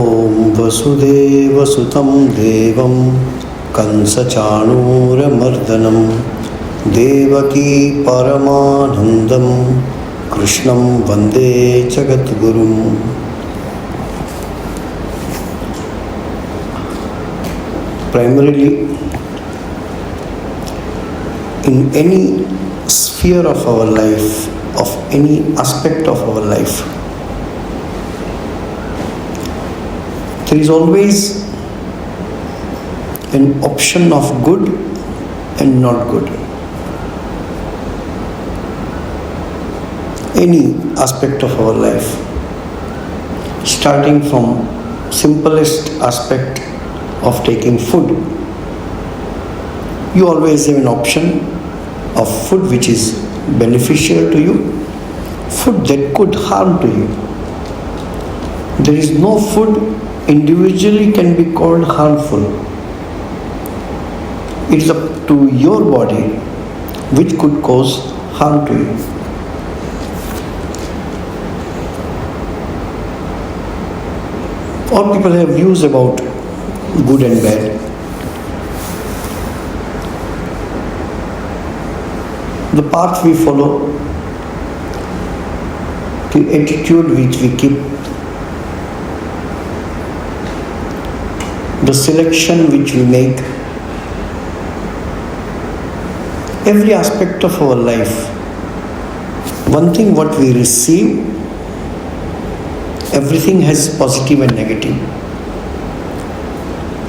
ॐ वसुदेवसुतं देवं कंसचाणूरमर्दनं देवकी परमानन्दं कृष्णं वन्दे जगद्गुरुम्. Primarily, in any sphere of our life, of any aspect of our life, there is always an option of good and not good. Any aspect of our life, starting from simplest aspect of taking food. You always have an option of food which is beneficial to you, food that could harm to you. There is no food individually can be called harmful. It is up to your body which could cause harm to you. All people have views about good and bad. The path we follow, the attitude which we keep, the selection which we make, every aspect of our life. One thing what we receive, everything has positive and negative.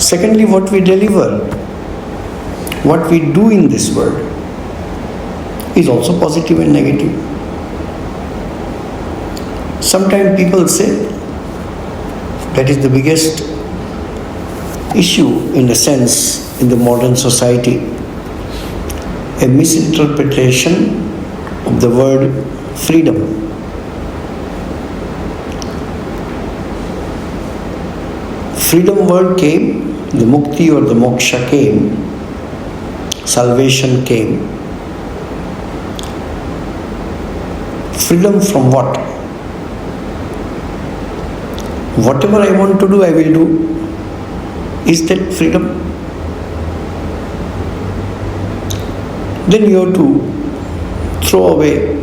Secondly, what we deliver, what we do in this world is also positive and negative. Sometimes people say that is the biggest issue in a sense in the modern society, a misinterpretation of the word freedom. Freedom word came, the mukti or the moksha came, salvation came. Freedom from what? Whatever I want to do, I will do. Is that freedom? Then you have to throw away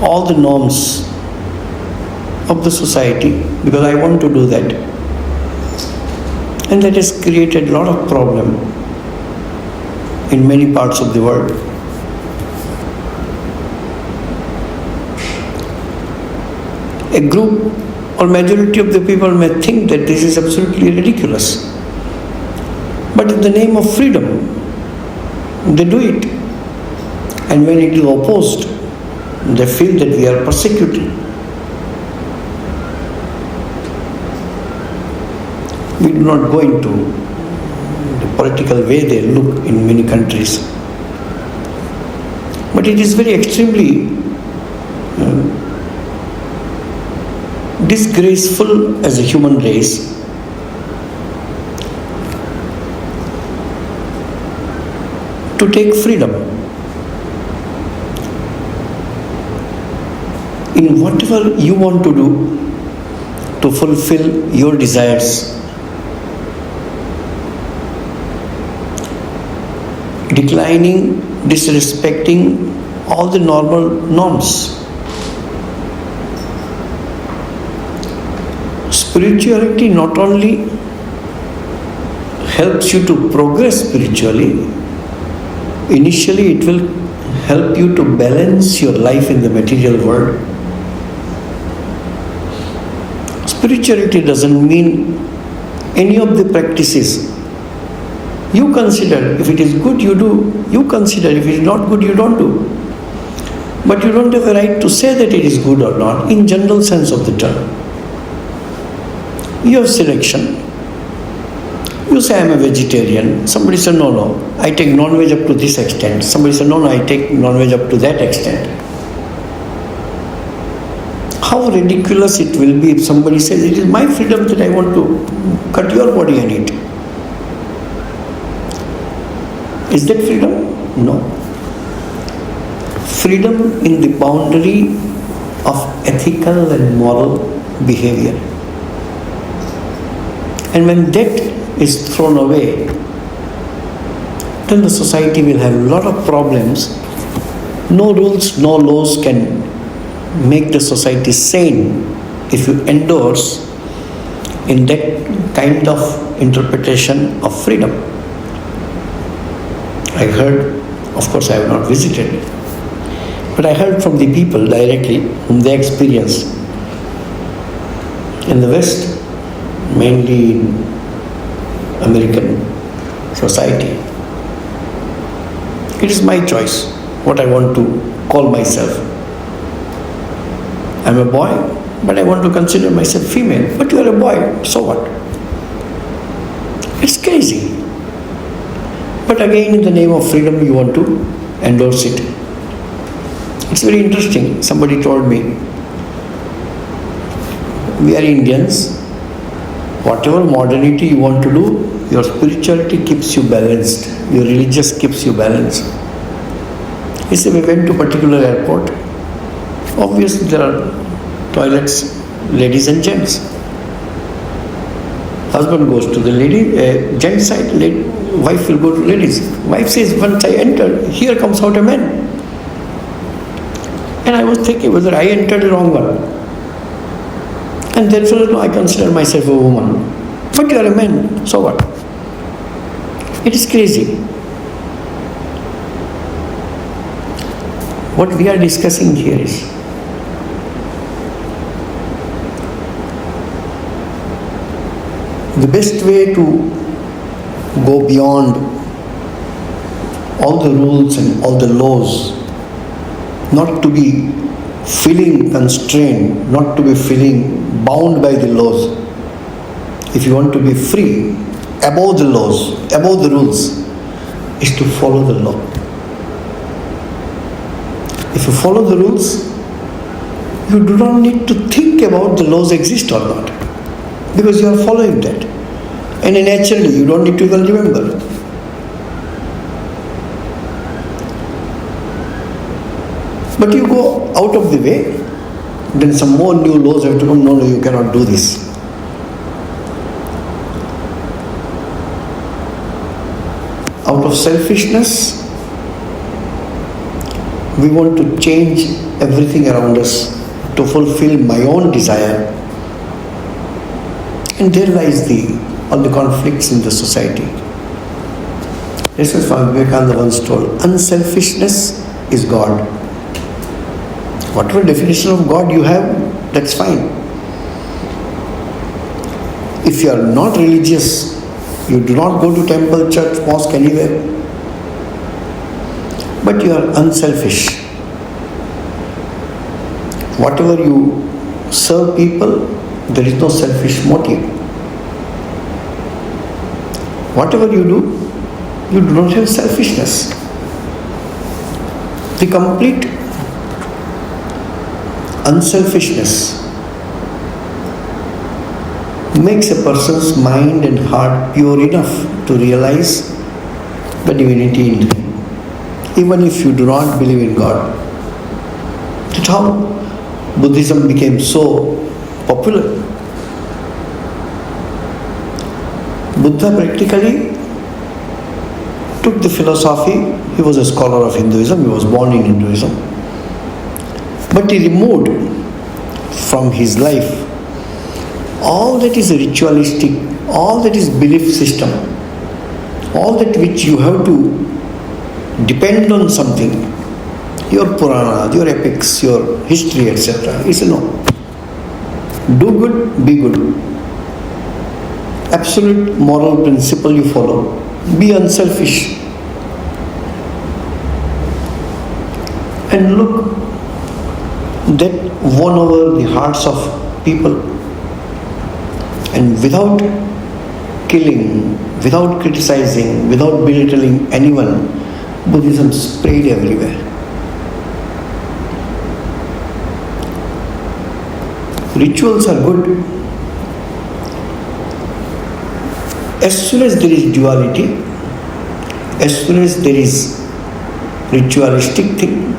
all the norms of the society because I want to do that. And that has created a lot of problem in many parts of the world. A group or majority of the people may think that this is absolutely ridiculous. But in the name of freedom, they do it. And when it is opposed, they feel that we are persecuted. We do not go into the political way they look in many countries. But it is very extremely disgraceful as a human race to take freedom in whatever you want to do to fulfill your desires. Declining, disrespecting all the normal norms. Spirituality not only helps you to progress spiritually, initially it will help you to balance your life in the material world. Spirituality doesn't mean any of the practices. You consider, if it is good you do, you consider, if it is not good you don't do. But you don't have a right to say that it is good or not in general sense of the term. You have selection. You say I am a vegetarian. Somebody says no, I take non-veg up to this extent. Somebody says no, I take non-veg up to that extent. How ridiculous it will be if somebody says it is my freedom that I want to cut your body and eat. Is that freedom? No. Freedom in the boundary of ethical and moral behavior. And when that is thrown away, then the society will have a lot of problems. No rules, no laws can make the society sane if you endorse in that kind of interpretation of freedom. I heard, of course I have not visited, but I heard from the people directly whom they experienced in the West, mainly in American society. It is my choice what I want to call myself. I am a boy, but I want to consider myself female. But you are a boy, so what? It's crazy. But again, in the name of freedom, you want to endorse it. It's very interesting. Somebody told me, we are Indians. Whatever modernity you want to do, your spirituality keeps you balanced. Your religious keeps you balanced. He said, we went to a particular airport. Obviously, there are toilets, ladies and gents. Husband goes to the lady, gent side, wife will go to ladies. Wife says, once I enter, here comes out a man. And I was thinking whether I entered the wrong one. And therefore, no, I consider myself a woman. But you are a man, so what? It is crazy. What we are discussing here is the best way to go beyond all the rules and all the laws, not to be feeling constrained, not to be feeling bound by the laws. If you want to be free, above the laws, above the rules, is to follow the law. If you follow the rules, you do not need to think about the laws exist or not, because you are following that. And naturally, you don't need to even remember. But you go out of the way, then some more new laws have to come. No, you cannot do this. Out of selfishness, we want to change everything around us to fulfill my own desire. And there lies all the conflicts in the society. This is Swami Vivekananda once told, unselfishness is God. Whatever definition of God you have, that's fine. If you are not religious, you do not go to temple, church, mosque, anywhere, but you are unselfish. Whatever you serve people, there is no selfish motive. Whatever you do not have selfishness. The complete unselfishness makes a person's mind and heart pure enough to realize the divinity in him. Even if you do not believe in God. That's how Buddhism became so popular. Buddha practically took the philosophy. He was a scholar of Hinduism. He was born in Hinduism. But he removed from his life all that is ritualistic, all that is belief system, all that which you have to depend on something, your Purana, your epics, your history, etc. He said, no. Do good, be good. Absolute moral principle you follow. Be unselfish. And look, that won over the hearts of people. And without killing, without criticizing, without belittling anyone, Buddhism spread everywhere. Rituals are good. As soon as there is duality, as soon as there is ritualistic thing,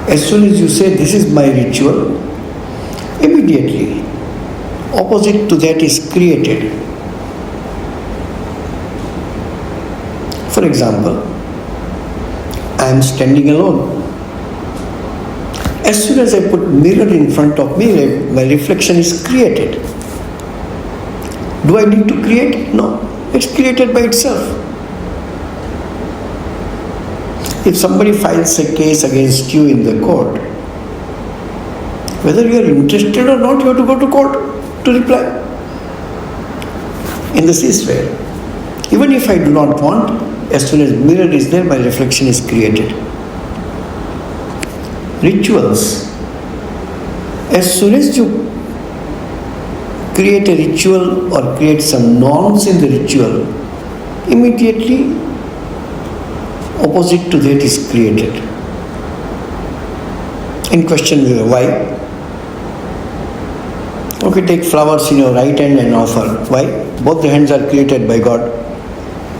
as soon as you say this is my ritual, immediately opposite to that is created. For example, I am standing alone. As soon as I put mirror in front of me, my reflection is created. Do I need to create? No. It's created by itself. If somebody files a case against you in the court, whether you are interested or not, you have to go to court to reply. In the same way, even if I do not want, as soon as mirror is there, my reflection is created. Rituals. As soon as you create a ritual or create some norms in the ritual, immediately opposite to that is created. In question, why? Okay, take flowers in your right hand and offer. Why? Both the hands are created by God.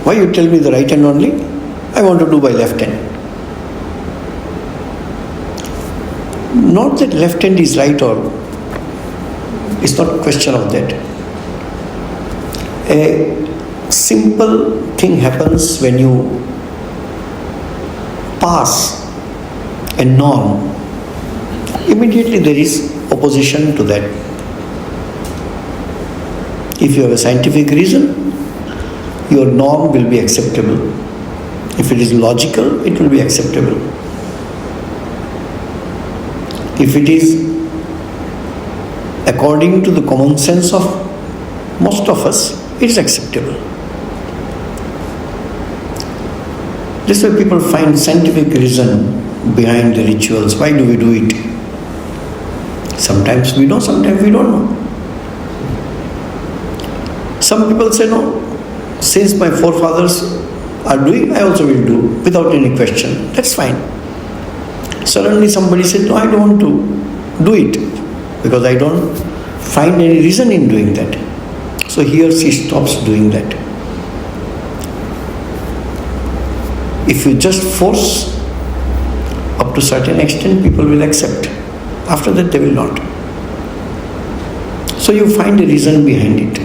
Why you tell me the right hand only? I want to do by left hand. Not that left hand is right or it's not a question of that. A simple thing happens when you pass a norm. Immediately there is opposition to that. If you have a scientific reason, your norm will be acceptable. If it is logical, it will be acceptable. If it is according to the common sense of most of us, it is acceptable. This is why people find scientific reason behind the rituals. Why do we do it? Sometimes we know, sometimes we don't know. Some people say, no, since my forefathers are doing, I also will do, without any question. That's fine. Suddenly somebody said, no, I don't want to do it, because I don't find any reason in doing that. So he or she stops doing that. If you just force up to a certain extent, people will accept. After that, they will not. So you find a reason behind it.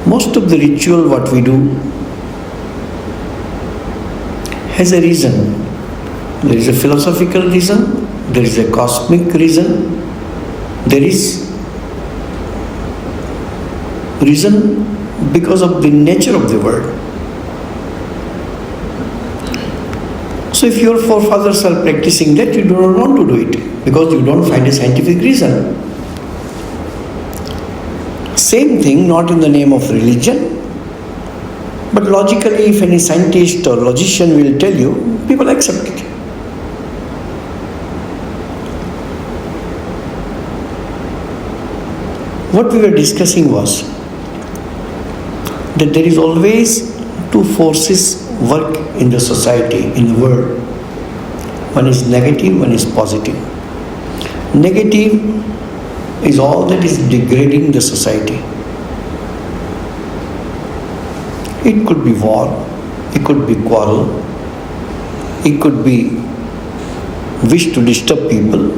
Most of the ritual what we do has a reason. There is a philosophical reason, there is a cosmic reason, there is reason because of the nature of the world. So if your forefathers are practicing that, you do not want to do it because you don't find a scientific reason. Same thing, not in the name of religion, but logically, if any scientist or logician will tell you, people accept it. What we were discussing was that there is always two forces work in the society, in the world. One is negative, one is positive. Negative is all that is degrading the society. It could be war, it could be quarrel, it could be wish to disturb people,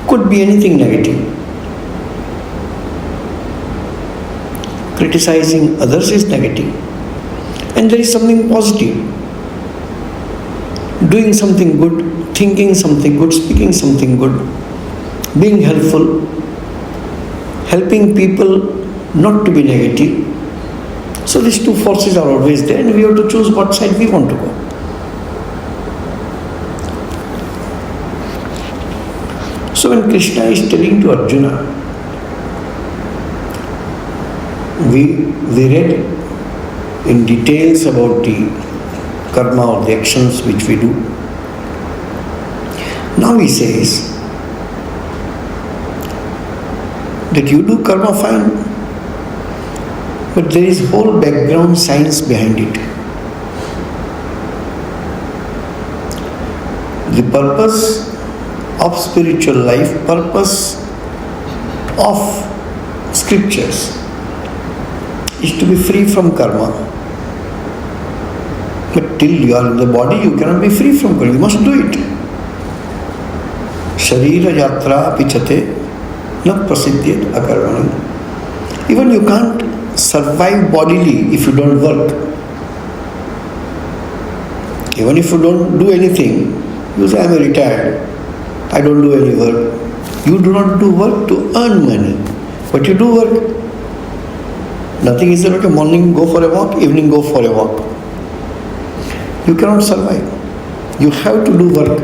could be anything negative. Criticizing others is negative. And there is something positive. Doing something good, thinking something good, speaking something good, being helpful, helping people not to be negative. So these two forces are always there and we have to choose what side we want to go. So when Krishna is telling to Arjuna, we read in details about the karma or the actions which we do. Now he says that you do karma fine, but there is whole background science behind it. The purpose of spiritual life, purpose of scriptures is to be free from karma. But till you are in the body, you cannot be free from karma. You must do it. Sharira yatra pichate na prasiddhyat akarmani. Even you can't survive bodily if you don't work. Even if you don't do anything, you say, I am retired, I don't do any work. You do not do work to earn money, but you do work. Nothing is there, okay, morning go for a walk, evening go for a walk. You cannot survive. You have to do work,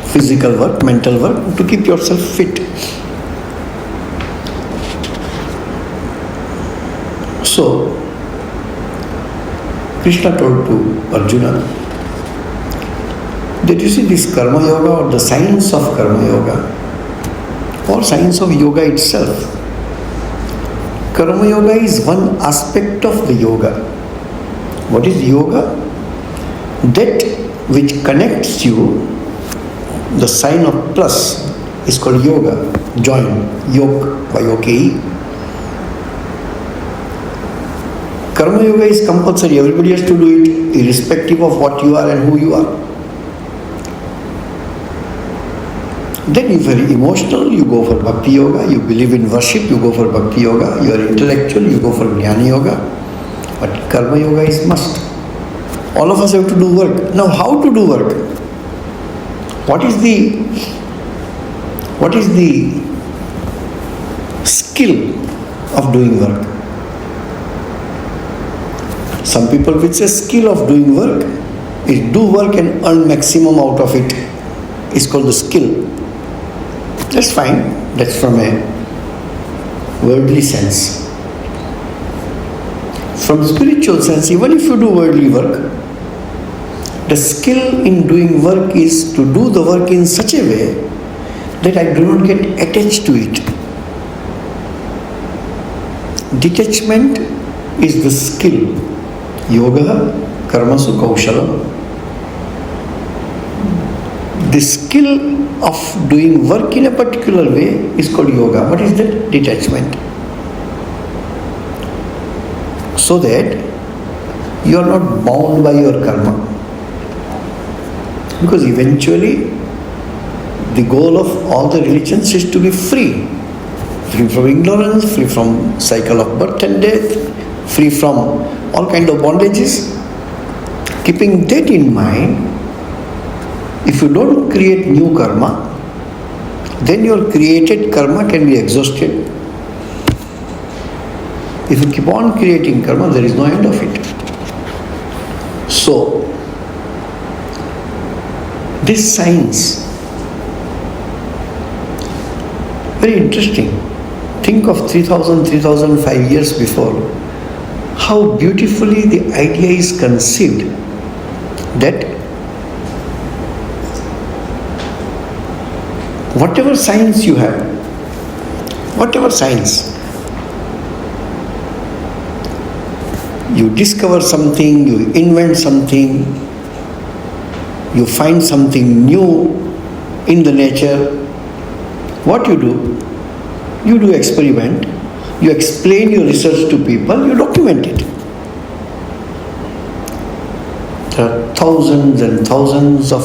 physical work, mental work, to keep yourself fit. So, Krishna told to Arjuna that you see this karma yoga or the science of karma yoga or science of yoga itself. Karma yoga is one aspect of the yoga. What is yoga? That which connects you, the sign of plus is called yoga, join, yoke, Y-O-K-E. Karma yoga is compulsory, everybody has to do it irrespective of what you are and who you are. Then if you are emotional, you go for bhakti yoga. You believe in worship, you go for bhakti yoga. You are intellectual, you go for jnana yoga. But karma yoga is must. All of us have to do work. Now how to do work? What is the skill of doing work? Some people will say skill of doing work is do work and earn maximum out of it. It's called the skill. That's fine. That's from a worldly sense. From spiritual sense, even if you do worldly work, the skill in doing work is to do the work in such a way that I do not get attached to it. Detachment is the skill. Yoga karmasu kaushalam. The skill of doing work in a particular way is called yoga. What is that? Detachment. So that you are not bound by your karma. Because eventually the goal of all the religions is to be free. Free from ignorance, free from cycle of birth and death, free from all kind of bondages. Keeping that in mind, if you don't create new karma, then your created karma can be exhausted. If you keep on creating karma, there is no end of it. So, this science, very interesting. Think of 3005 years before, how beautifully the idea is conceived that whatever science you have, whatever science, you discover something, you invent something, you find something new in the nature, what you do? You do experiment, you explain your research to people, you document it. There are thousands and thousands of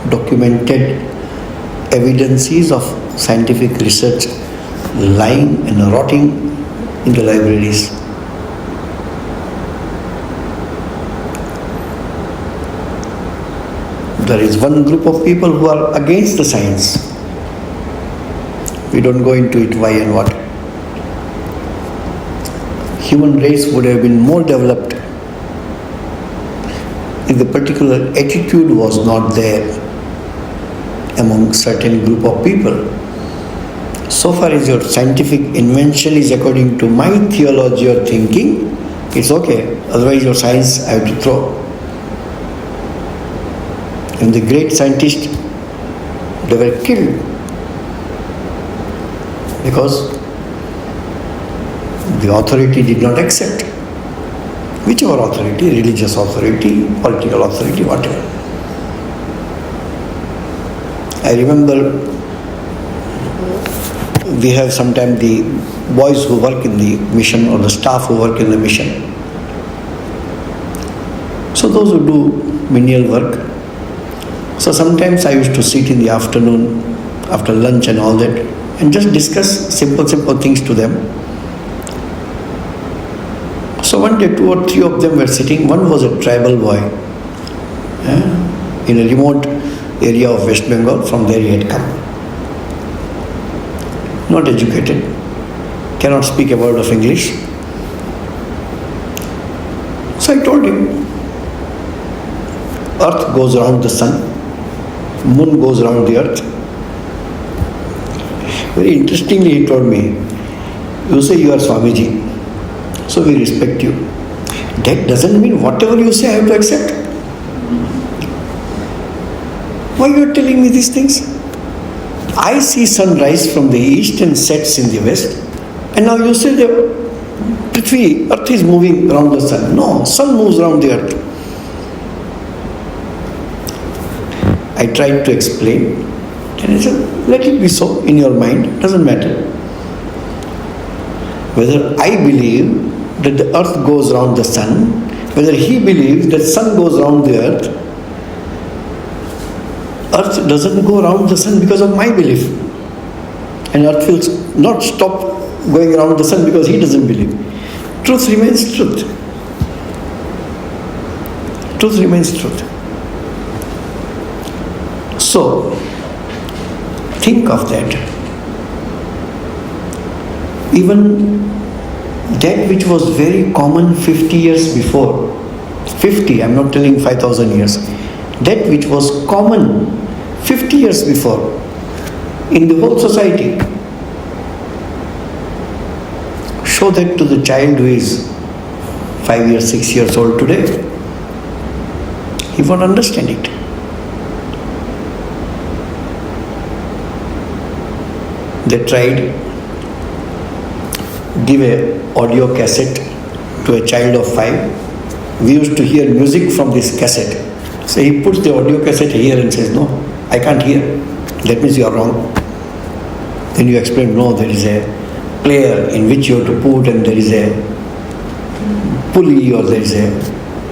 documented evidences of scientific research lying and rotting in the libraries. There is one group of people who are against the science. We don't go into it why and what. Human race would have been more developed if the particular attitude was not there among certain group of people. So far as your scientific invention is according to my theology or thinking, it's okay. Otherwise your science I have to throw. And the great scientists, they were killed because the authority did not accept. Whichever authority, religious authority, political authority, whatever. I remember we have sometimes the boys who work in the mission or the staff who work in the mission. So those who do menial work. So sometimes I used to sit in the afternoon after lunch and all that and just discuss simple things to them. So one day 2 or 3 of them were sitting. One was a tribal boy in a remote area of West Bengal. From there he had come. Not educated, cannot speak a word of English. So I told him, earth goes around the sun, moon goes around the earth. Very interestingly he told me, you say you are Swamiji, so we respect you. That doesn't mean whatever you say I have to accept. Why you are telling me these things? I see sunrise from the east and sets in the west, and now you say the Prithvi, earth is moving around the sun. No, sun moves around the earth. I tried to explain, and I said, let it be so in your mind, doesn't matter. Whether I believe that the earth goes around the sun, whether he believes that sun goes around the earth, earth doesn't go around the sun because of my belief. And earth will not stop going around the sun because he doesn't believe. Truth remains truth. Truth remains truth. So, think of that. Even that which was very common 50 years before, 50, I'm not telling 5,000 years, that which was common 50 years before in the whole society, show that to the child who is 5 years, 6 years old today, he won't understand it. They tried, give a audio cassette to a child of 5. We used to hear music from this cassette. So he puts the audio cassette here and says, no, I can't hear. That means you are wrong. Then you explain, no, there is a player in which you have to put, and there is a pulley, or there is a,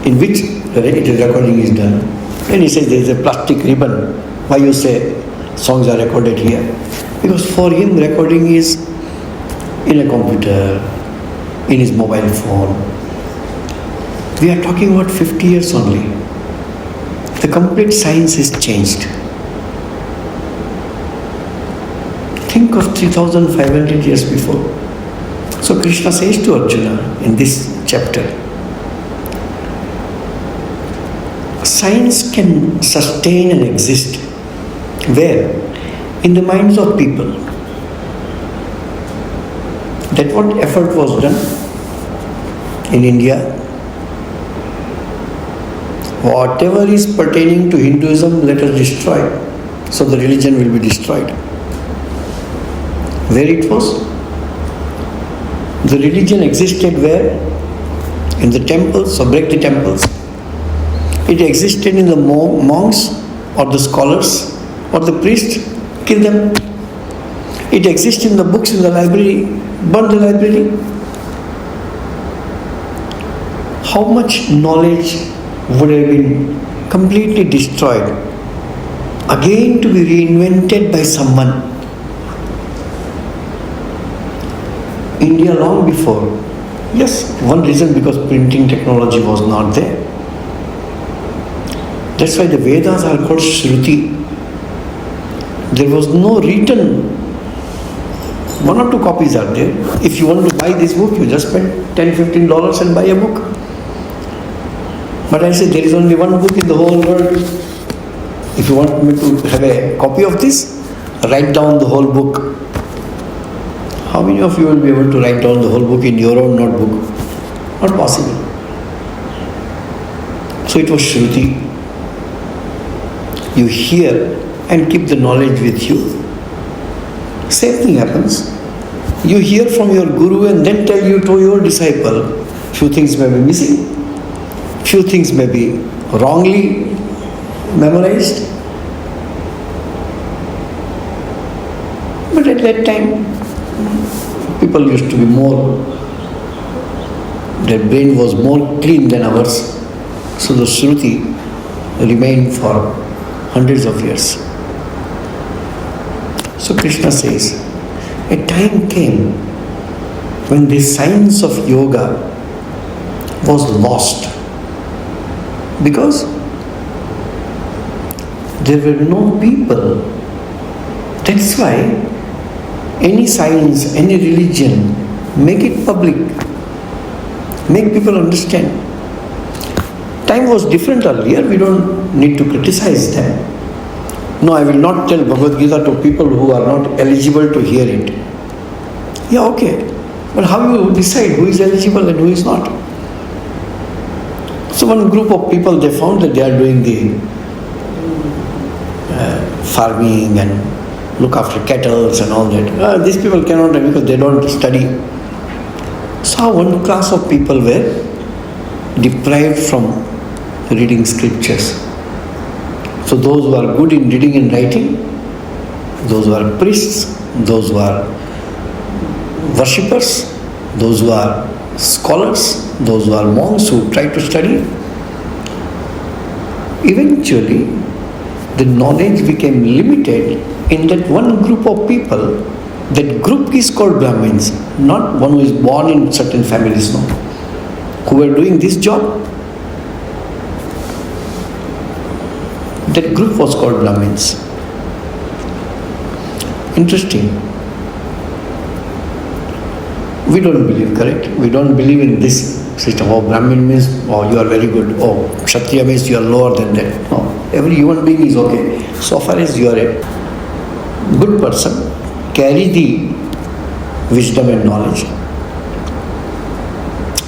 in which the recording is done. Then he says there is a plastic ribbon. Why you say songs are recorded here? Because for him recording is in a computer, in his mobile phone. We are talking about 50 years only. The complete science is changed. Think of 3,500 years before. So Krishna says to Arjuna in this chapter, science can sustain and exist. Where? In the minds of people. That what effort was done in India. Whatever is pertaining to Hinduism, let us destroy. So the religion will be destroyed. Where it was? The religion existed where? In the temples, so break the temples. It existed in the monks or the scholars or the priests, kill them. It exists in the books in the library, burn the library. How much knowledge would have been completely destroyed, again to be reinvented by someone. India long before. Yes, one reason because printing technology was not there. That's why the Vedas are called Shruti. There was no written. 1 or 2 copies are there. If you want to buy this book, you just spend $10-15 and buy a book. But I say there is only one book in the whole world. If you want me to have a copy of this, write down the whole book. How many of you will be able to write down the whole book in your own notebook? Not possible. So it was Shruti. You hear and keep the knowledge with you. Same thing happens. You hear from your guru and then tell you to your disciple. Few things may be missing. Few things may be wrongly memorized. But at that time, people used to be more, their brain was more clean than ours. So the Shruti remained for hundreds of years. So Krishna says, a time came when the science of yoga was lost because there were no people. That's why any science, any religion, make it public, make people understand. Time was different earlier, we don't need to criticize them. No, I will not tell Bhagavad Gita to people who are not eligible to hear it. Yeah, okay. But how you decide who is eligible and who is not? So one group of people, they found that they are doing the farming and look after cattle and all that. These people cannot because they don't study. So one class of people were deprived from reading scriptures. So those who are good in reading and writing, those who are priests, those who are worshippers, those who are scholars, those who are monks who try to study, eventually the knowledge became limited in that one group of people. That group is called Brahmins, not one who is born in certain families, no, who were doing this job. That group was called Brahmins. Interesting. We don't believe, correct? We don't believe in this system. Oh, Brahmin means, oh, you are very good. Oh, Kshatriya means you are lower than that. No, every human being is okay. So far as you are a good person, carry the wisdom and knowledge.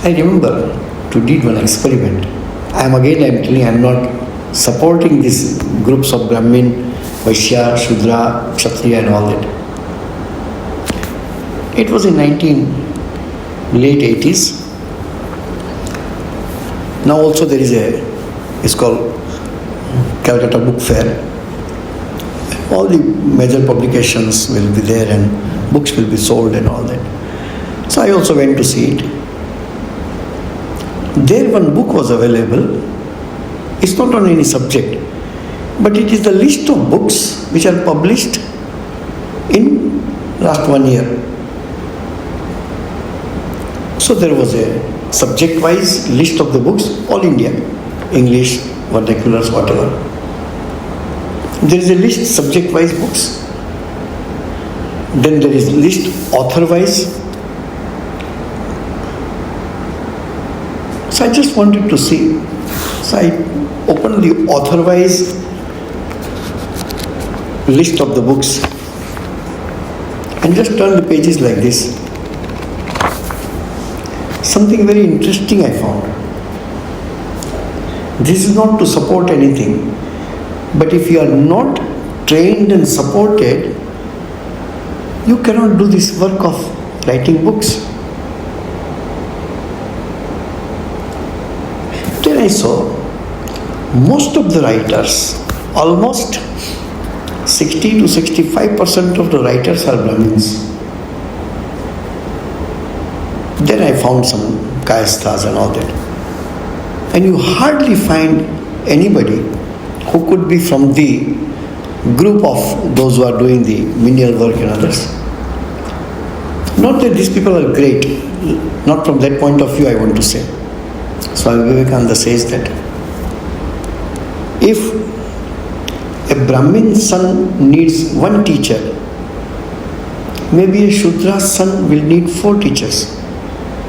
I remember to did one experiment. I am telling, I am not supporting these groups of Brahmin, Vaishya, Shudra, Kshatriya and all that. It was in late 80s. Now also there is it's called Calcutta Book Fair. All the major publications will be there and books will be sold and all that. So I also went to see it. There one book was available. It's not on any subject, but it is the list of books which are published in last 1 year. So there was a subject-wise list of the books, all India, English, vernaculars, whatever. There is a list subject-wise books. Then there is list author-wise. So I just wanted to see. So I opened the author-wise list of the books and just turned the pages like this. Something very interesting I found. This is not to support anything, but if you are not trained and supported, you cannot do this work of writing books. Then I saw most of the writers, almost 60 to 65% of the writers are Brahmins. Then I found some Kayasthas and all that. And you hardly find anybody who could be from the group of those who are doing the menial work and others. Not that these people are great, not from that point of view I want to say. Swami Vivekananda says that if a Brahmin son needs one teacher, maybe a Shudra son will need 4 teachers.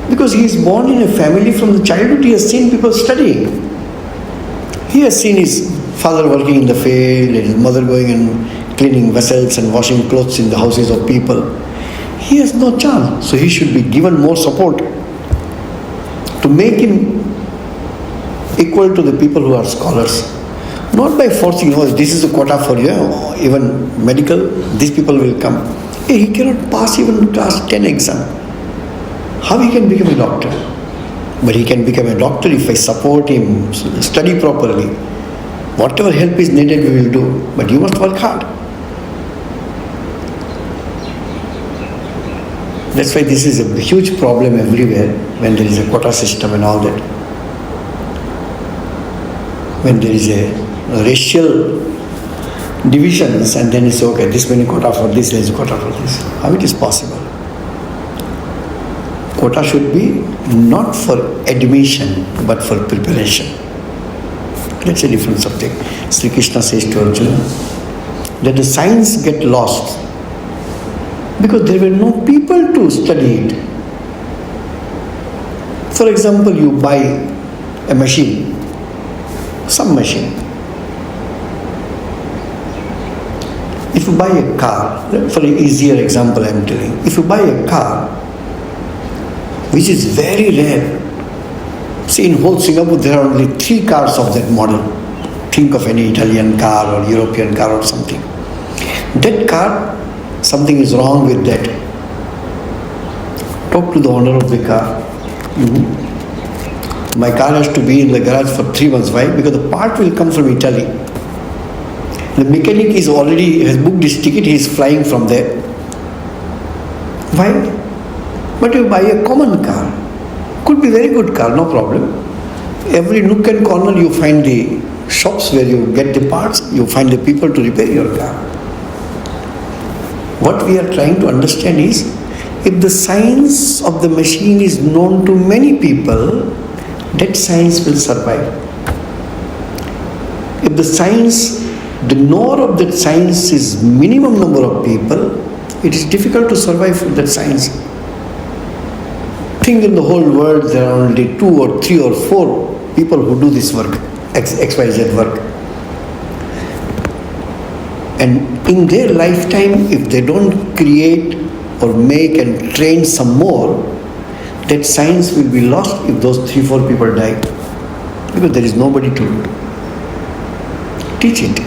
Because he is born in a family, from the childhood he has seen people studying. He has seen his father working in the field and his mother going and cleaning vessels and washing clothes in the houses of people. He has no chance, so he should be given more support to make him equal to the people who are scholars. Not by forcing, oh, this is a quota for you, even medical, these people will come. He cannot pass even class 10 exam. How he can become a doctor? But he can become a doctor if I support him, study properly. Whatever help is needed we will do, but you must work hard. That's why this is a huge problem everywhere when there is a quota system and all that. When there is a racial divisions and then it's okay, this many quota for this, there is a quota for this. How it is possible? Quota should be not for admission but for preparation. That's a different subject. Sri Krishna says to Arjuna that the science get lost because there were no people to study it. For example, you buy a machine, some machine. If you buy a car, for an easier example I am telling, if you buy a car, which is very rare. See, in whole Singapore there are only 3 cars of that model. Think of any Italian car or European car or something. That car, something is wrong with that. Talk to the owner of the car. My car has to be in the garage for 3 months. Why? Because the part will come from Italy. The mechanic has booked his ticket, he is flying from there. Why? But you buy a common car. Could be very good car, no problem. Every nook and corner you find the shops where you get the parts, you find the people to repair your car. What we are trying to understand is, if the science of the machine is known to many people, that science will survive. If the knower of that science is minimum number of people, it is difficult to survive with that science. Think in the whole world there are only 2 or 3 or 4 people who do this work, XYZ work. And in their lifetime, if they don't create or make and train some more, that science will be lost if those 3-4 people die. Because there is nobody to teach it.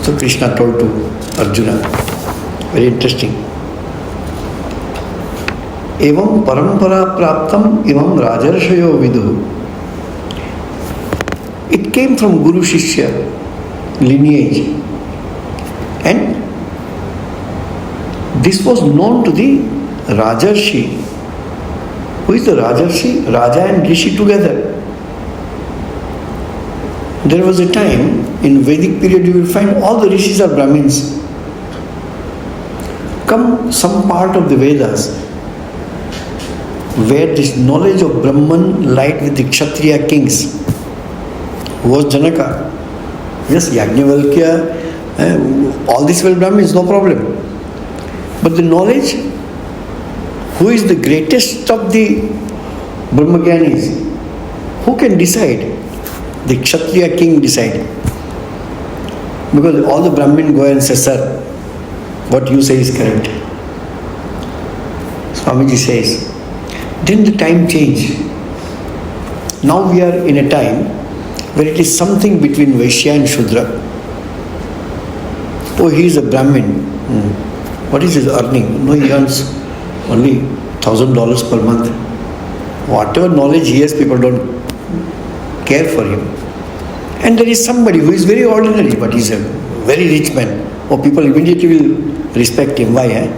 So Krishna told to Arjuna, very interesting. Evam parampara praptam evam rajarshayo vidu. It came from Guru Shishya lineage. And this was known to the Rajarshi. Who is the Rajarshi? Raja and Rishi together. There was a time in Vedic period you will find all the Rishis are Brahmins. Come some part of the Vedas where this knowledge of Brahman lied with the Kshatriya kings. Who was Janaka? Yes, Yajnavalkya, all these were Brahmins, no problem. But the knowledge, who is the greatest of the Brahmagyanis? Who can decide? The Kshatriya king decide. Because all the Brahmin go and say, sir, what you say is correct. Swamiji says, then the time changed. Now we are in a time where it is something between Vaishya and Shudra. Oh, he is a Brahmin. What is his earning? No, he earns only $1,000 per month. Whatever knowledge he has, people don't care for him. And there is somebody who is very ordinary, but he is a very rich man. Oh, people immediately will respect him. Why?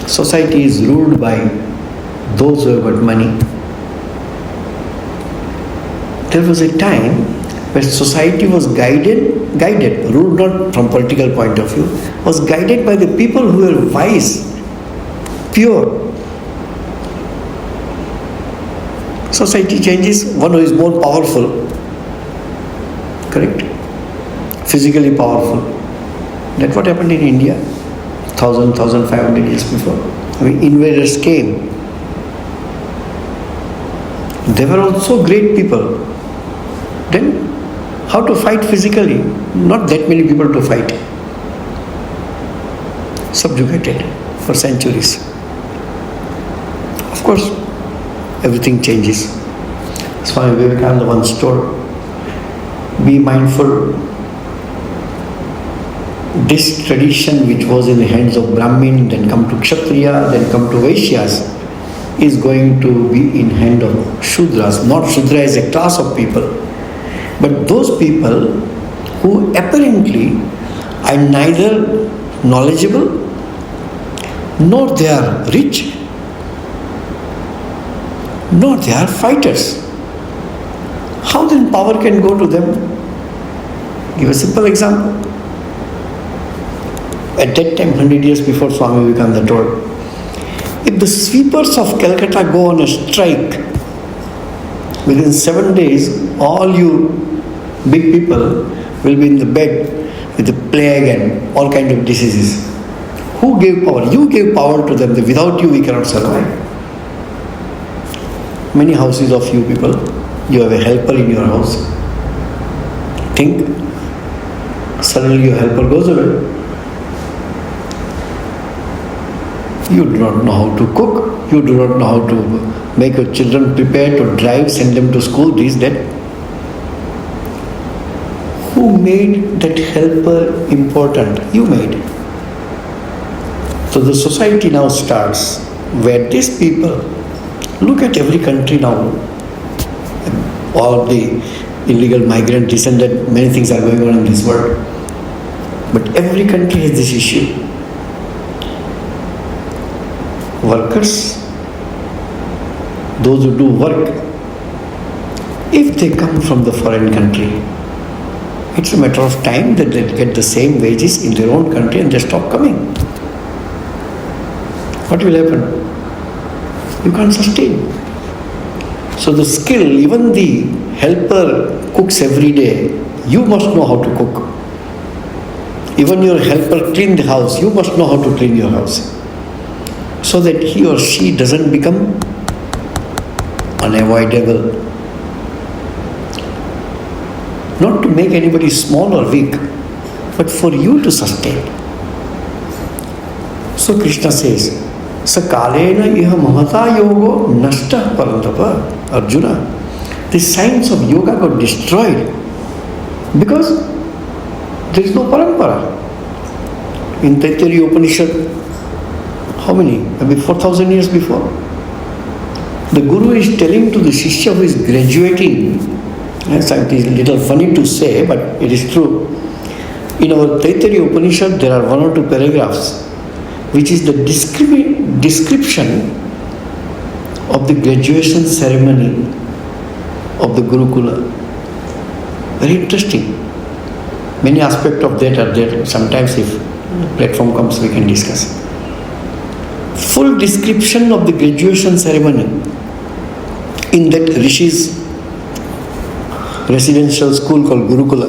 Society is ruled by those who have got money. There was a time where society was guided, ruled not from political point of view, was guided by the people who were wise, pure. Society changes, one who is more powerful, correct? Physically powerful. That's what happened in India 1,500 years before. Invaders came. They were also great people. Then how to fight physically? Not that many people to fight. Subjugated for centuries. Of course, everything changes. Swami Vivekananda once told, be mindful, this tradition which was in the hands of Brahmin, then come to Kshatriya, then come to Vaishyas, is going to be in hand of Shudras. Not Shudra as a class of people, but those people who apparently are neither knowledgeable nor they are rich, nor they are fighters. How then power can go to them? Give a simple example. At that time, 100 years before, Swami Vivekananda told, If the sweepers of Calcutta go on a strike, within 7 days, all you big people will be in the bed with the plague and all kind of diseases. Who gave power? You gave power to them. Without you, we cannot survive. Many houses of you people, you have a helper in your house. Think, suddenly your helper goes away. You do not know how to cook. You do not know how to make your children prepare to drive, send them to school, this, that. Who made that helper important? You made. So the society now starts where these people, look at every country now, all the illegal migrant descendant, many things are going on in this world. But every country has this issue. Workers, those who do work, if they come from the foreign country, it's a matter of time that they get the same wages in their own country and they stop coming. What will happen? You can't sustain. So the skill, even the helper cooks every day, you must know how to cook. Even your helper clean the house, you must know how to clean your house. So that he or she doesn't become unavoidable. Not to make anybody small or weak, but for you to sustain. So Krishna says, Sakalena iha mahata yogo nashta parantapa. Arjuna, the science of yoga got destroyed because there is no parampara. In Taittiriya Upanishad, how many? Maybe 4,000 years before. The Guru is telling to the Shishya who is graduating, yes, it is a little funny to say, but it is true. In our Taittiriya Upanishad, there are 1 or 2 paragraphs, which is the description of the graduation ceremony of the Gurukula. Very interesting. Many aspects of that are there. Sometimes if platform comes, we can discuss. Full description of the graduation ceremony in that Rishi's residential school called Gurukula.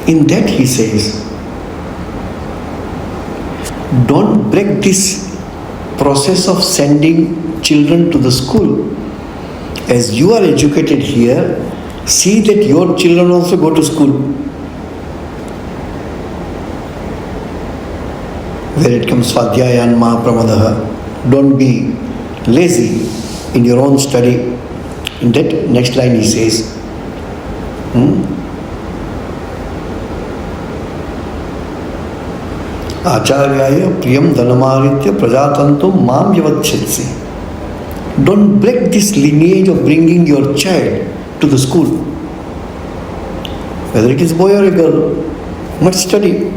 In that he says, don't break this process of sending children to the school. As you are educated here, see that your children also go to school. Where it comes Svadhyayan Mahapramadaha. Don't be lazy in your own study. In that next line he says, Acharyaya priyam dhanamaritya prajatantum mam yavachyatsi. Don't break this lineage of bringing your child to the school. Whether it is boy or a girl, must study.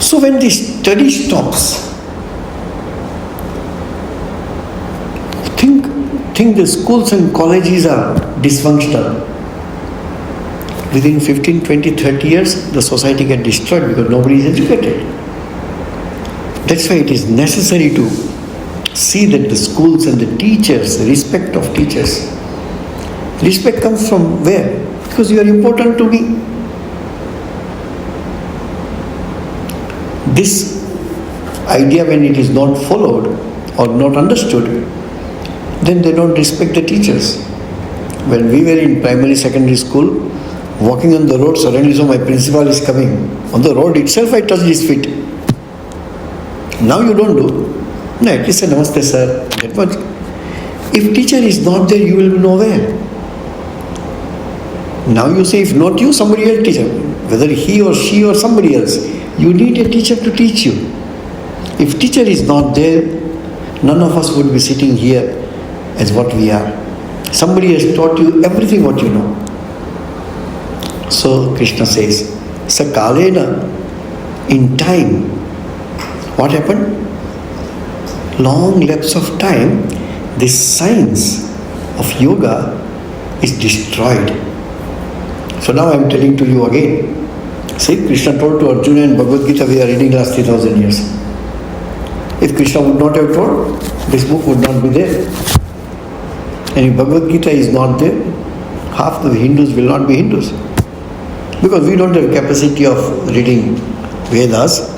So when the study stops, think the schools and colleges are dysfunctional. Within 15, 20, 30 years, the society gets destroyed because nobody is educated. That's why it is necessary to see that the schools and the teachers, the respect of teachers. Respect comes from where? Because you are important to me. This idea, when it is not followed or not understood, then they don't respect the teachers. When we were in primary, secondary school, walking on the road, suddenly saw my principal is coming. On the road itself, I touched his feet. Now you don't do. No, at least say namaste sir. That much. If teacher is not there, you will be nowhere. Now you say, if not you, somebody else teach. Whether he or she or somebody else, you need a teacher to teach you. If teacher is not there, none of us would be sitting here as what we are. Somebody has taught you everything what you know. So Krishna says, Sakalena, in time, what happened? Long lapse of time, this science of yoga is destroyed. So now I am telling to you again. See, Krishna told to Arjuna in Bhagavad Gita, we are reading last 3,000 years. Krishna would not have told, this book would not be there. And if Bhagavad Gita is not there, half the Hindus will not be Hindus. Because we don't have capacity of reading Vedas.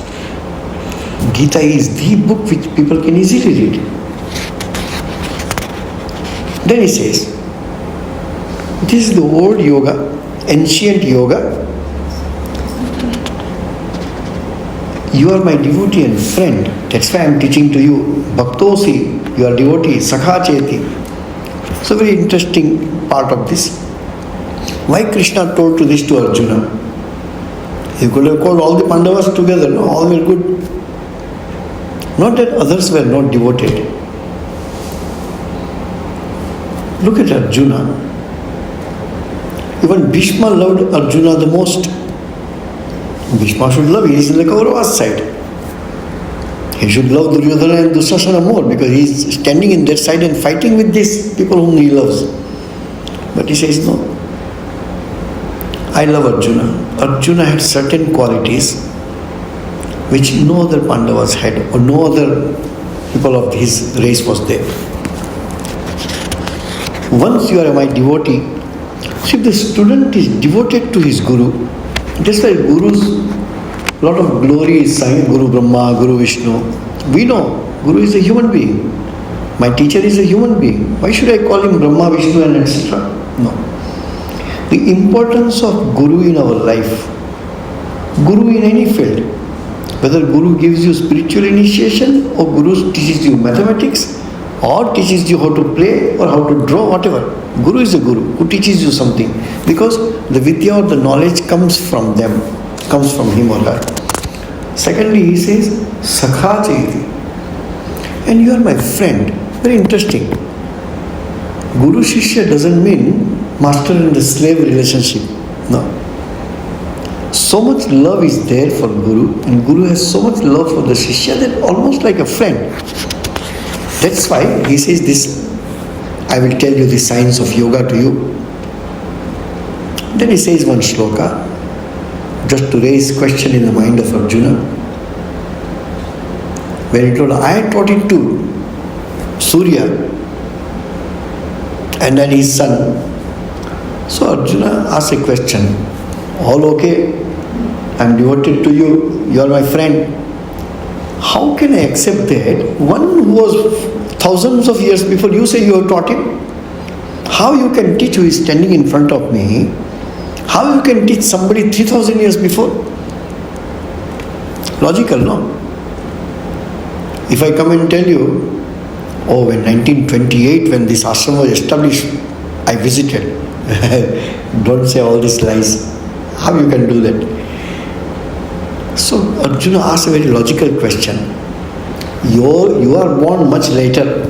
Gita is the book which people can easily read. Then he says, this is the old yoga, ancient yoga. You are my devotee and friend. That's why I am teaching to you. Bhaktosi, you are devotee, sakha cheti. So very interesting part of this. Why Krishna told this to Arjuna? He could have called all the Pandavas together. No, all were good. Not that others were not devoted. Look at Arjuna. Even Bhishma loved Arjuna the most. Bhishma should love, he is in the Kaurava's side. He should love Duryodhana and Dushasana more because he is standing in their side and fighting with these people whom he loves. But he says, no. I love Arjuna. Arjuna had certain qualities which no other Pandavas had or no other people of his race was there. Once you are my devotee, see, if the student is devoted to his Guru, just like Guru's lot of glory is saying Guru Brahma, Guru Vishnu. We know Guru is a human being. My teacher is a human being. Why should I call him Brahma, Vishnu and etc.? No. The importance of Guru in our life, Guru in any field, whether Guru gives you spiritual initiation or Guru teaches you mathematics or teaches you how to play or how to draw, whatever. Guru is a Guru who teaches you something because the vidya or the knowledge comes from them, comes from him or her. Secondly, he says, Sakha Chaiti. And you are my friend. Very interesting. Guru Shishya doesn't mean master and the slave relationship. No. So much love is there for Guru and Guru has so much love for the Shishya that almost like a friend. That's why he says this, I will tell you the science of yoga to you. Then he says one shloka, just to raise question in the mind of Arjuna. When he told, I taught it to Surya and then his son. So Arjuna asked a question, all okay, I am devoted to you, you are my friend. How can I accept that one who was thousands of years before you say you have taught him? How you can teach who is standing in front of me? How you can teach somebody 3000 years before? Logical, no? If I come and tell you, oh, in 1928 when this ashram was established, I visited. Don't say all these lies. How you can do that? So Arjuna asked a very logical question. You are born much later.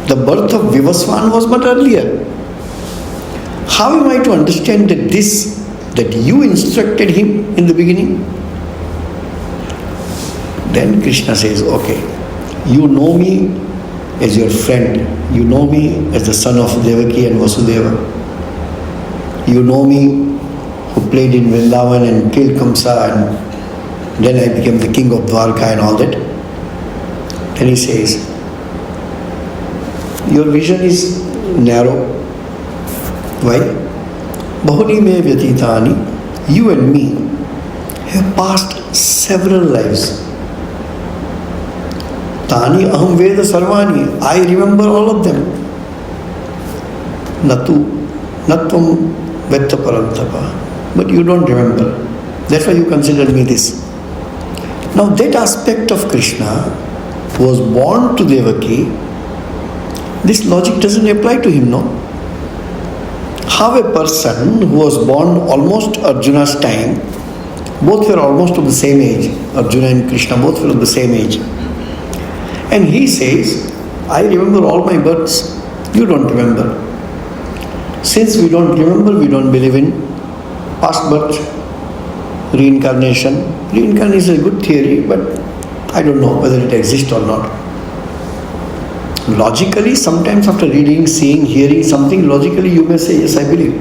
The birth of Vivaswan was much earlier. How am I to understand that you instructed him in the beginning? Then Krishna says, okay, you know me as your friend. You know me as the son of Devaki and Vasudeva. You know me who played in Vrindavan and killed Kamsa and then I became the king of Dwarka and all that. Then he says, your vision is narrow. Why? Bahuni me vyatitani, you and me have passed several lives. Tani aham veda sarvani, I remember all of them. Natvam vetta parantapa. But you don't remember. That's why you consider me this. Now that aspect of Krishna who was born to Devaki, this logic doesn't apply to him, no? How a person who was born almost Arjuna's time, both were almost of the same age, Arjuna and Krishna both were of the same age. And he says, I remember all my births, you don't remember. Since we don't remember, we don't believe in past birth, reincarnation. Reincarnation is a good theory, but I don't know whether it exists or not. Logically, sometimes after reading, seeing, hearing something, logically you may say, yes, I believe.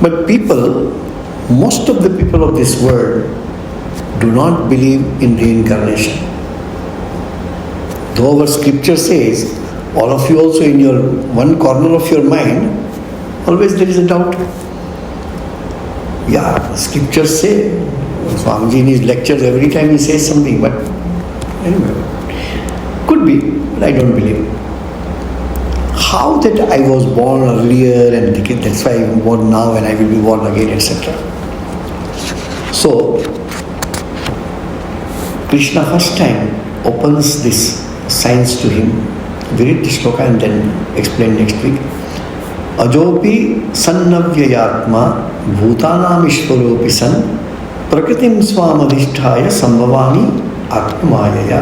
But people, most of the people of this world do not believe in reincarnation. Though our scripture says, all of you also in your one corner of your mind, always there is a doubt. Yeah, the scriptures say, Swamiji in his lectures every time he says something, but anyway, could be, but I don't believe. How that I was born earlier and that's why I am born now and I will be born again, etc. So, Krishna first time opens this science to him. We read this shloka and then explain next week. Ajopi sannavyayatma bhutanam ishvaropi san prakritim swamadhisthaya sambhavami atmayaya.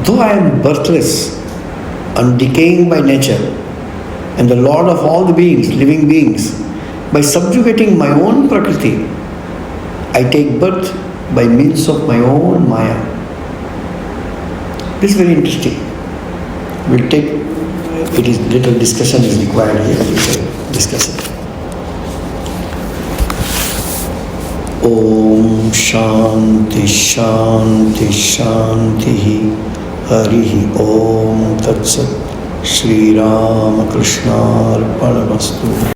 Though I am birthless, undecaying by nature, and the Lord of all the beings, living beings, by subjugating my own prakriti, I take birth by means of my own maya. This is very interesting. We'll take, it is little discussion is required here, we will discuss it. Om Shanti Shanti Shanti Harihi Om Tat Sat Sri Ramakrishna Arpanamastu.